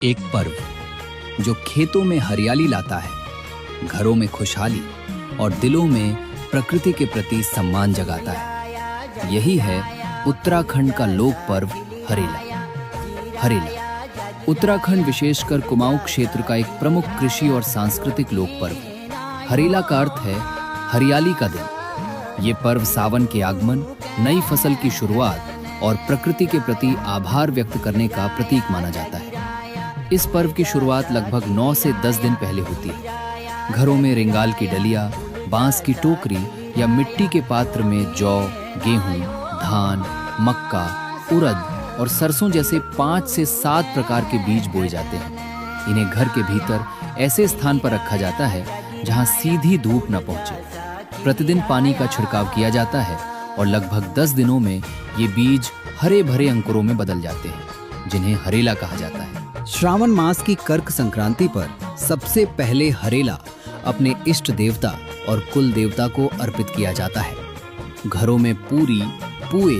एक पर्व जो खेतों में हरियाली लाता है, घरों में खुशहाली और दिलों में प्रकृति के प्रति सम्मान जगाता है। यही है उत्तराखंड का लोक पर्व हरेला। हरेला उत्तराखंड विशेषकर कुमाऊं क्षेत्र का एक प्रमुख कृषि और सांस्कृतिक लोक पर्व। हरेला का अर्थ है हरियाली का दिन। ये पर्व सावन के आगमन, नई फसल की शुरुआत और प्रकृति के प्रति आभार व्यक्त करने का प्रतीक माना जाता है। इस पर्व की शुरुआत लगभग 9 से 10 दिन पहले होती है। घरों में रिंगाल की डलिया, बांस की टोकरी या मिट्टी के पात्र में जौ, गेहूं, धान, मक्का, उड़द और सरसों जैसे 5 से 7 प्रकार के बीज बोए जाते हैं। इन्हें घर के भीतर ऐसे स्थान पर रखा जाता है जहां सीधी धूप न पहुंचे। प्रतिदिन पानी का छिड़काव किया जाता है और लगभग 10 दिनों में ये बीज हरे भरे अंकुरों में बदल जाते हैं, जिन्हें हरेला कहा जाता है। श्रावण मास की कर्क संक्रांति पर सबसे पहले हरेला अपने इष्ट देवता और कुल देवता को अर्पित किया जाता है। घरों में पूरी, पुए,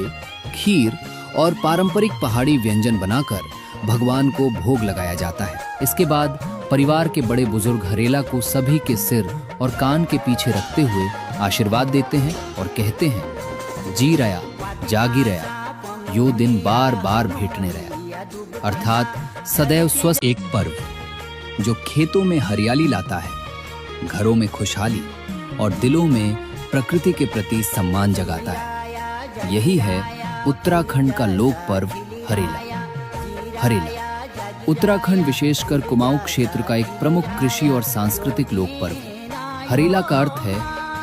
खीर और पारंपरिक पहाड़ी व्यंजन बनाकर भगवान को भोग लगाया जाता है। इसके बाद परिवार के बड़े बुजुर्ग हरेला को सभी के सिर और कान के पीछे रखते हुए आशीर्वाद देते हैं और कहते हैं, जी रया, जागी रया, यो दिन बार बार भेटने रया, अर्थात सदैव स्वस्थ। एक पर्व जो खेतों में हरियाली लाता है, घरों में खुशहाली और दिलों में प्रकृति के प्रति सम्मान जगाता है। यही है उत्तराखंड का लोक पर्व हरेला। हरेला उत्तराखंड विशेषकर कुमाऊं क्षेत्र का एक प्रमुख कृषि और सांस्कृतिक लोक पर्व। हरेला का अर्थ है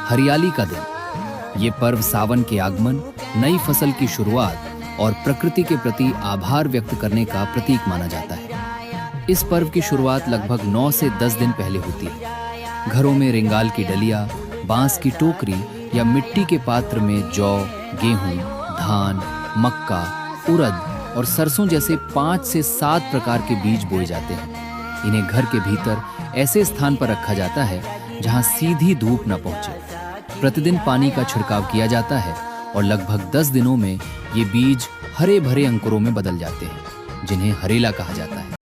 हरियाली का दिन। ये पर्व सावन के आगमन, नई फसल की शुरुआत और प्रकृति के प्रति आभार व्यक्त करने का प्रतीक माना जाता है। इस पर्व की शुरुआत लगभग 9 से 10 दिन पहले होती है। घरों में रिंगाल की डलिया, बांस की टोकरी या मिट्टी के पात्र में जौ, गेहूं, धान, मक्का, उड़द और सरसों जैसे 5 से 7 प्रकार के बीज बोए जाते हैं। इन्हें घर के भीतर ऐसे स्थान पर रखा जाता है जहां सीधी धूप न पहुंचे। प्रतिदिन पानी का छिड़काव किया जाता है और लगभग 10 दिनों में ये बीज हरे भरे अंकुरों में बदल जाते हैं, जिन्हें हरेला कहा जाता है।